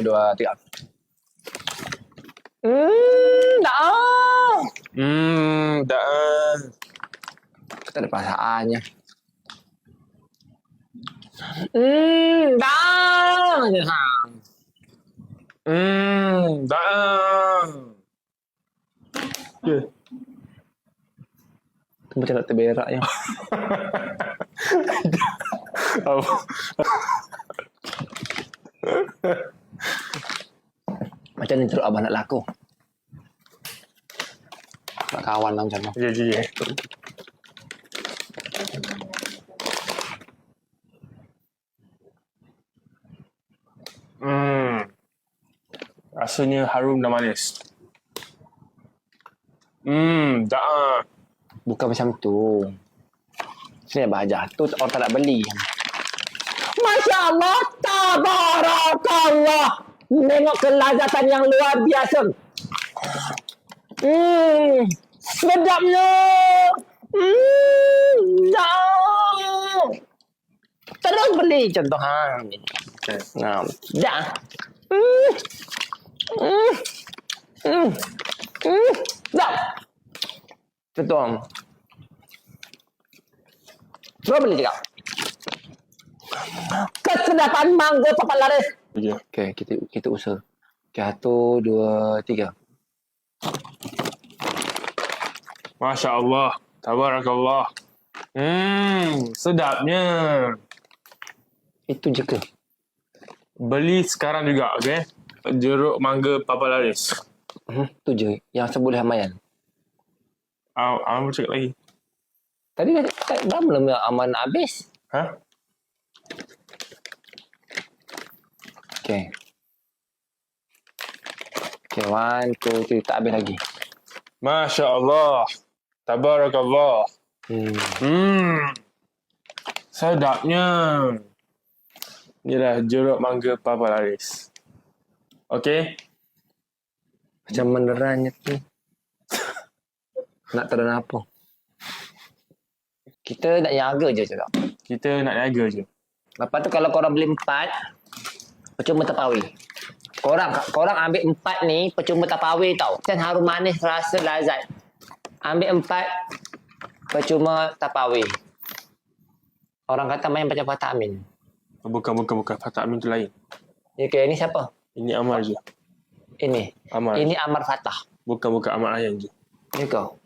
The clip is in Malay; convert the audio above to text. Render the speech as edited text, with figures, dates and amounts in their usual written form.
2, 3. Dah. Dah. Tak ada perasaannya. Dah. Dah. Ya. Tu macam nak terberak je. Macam ni teruk abang nak laku. Nak kawan lah macam tu. Ya. Rasanya harum dan manis. Dah. Bukan macam tu. Sini abang ajar. Tu orang tak nak beli. Masya Allah. Tabarakallah. Tengok kelazatan yang luar biasa. Sedapnya. Dah. Terus beli contoh. Okay. Nah, dah. Dah. Contoh. Terus beli juga. Kesedapan mangga Papa Laris. Ya. Okay, kita usaha. Okay, 1, 2, 3. Masya Allah. Tabarakallah. Sedapnya. Itu je ke? Beli sekarang juga, okay? Jeruk mangga Papa Laris. Tu je. Yang seboleh Hamayan. Aman cakap lagi. Tadi dah belum Aman habis. Ha? Okay. Okay, 1, 2, 3. Tak habis lagi. Masya Allah. Tabarakallah. Sedapnya. Inilah jeruk mangga Papa Laris. Okay? Macam menerannya tu. Nak terang apa? Kita nak jaga je cakap. Kita nak jaga je. Lepas tu kalau korang beli 4, percuma terpawi. Korang ambil 4 ni, percuma terpawi tau. Kan harum manis rasa lazat. Ambil 4, percuma terpawi. Orang kata main macam Fatah Amin. Bukan. Fatah Amin tu lain. Okay, ini siapa? Ini Amar je. Ini. Amar. Ini Amar Fatah. Bukan Amar Ayan je. Ini kau.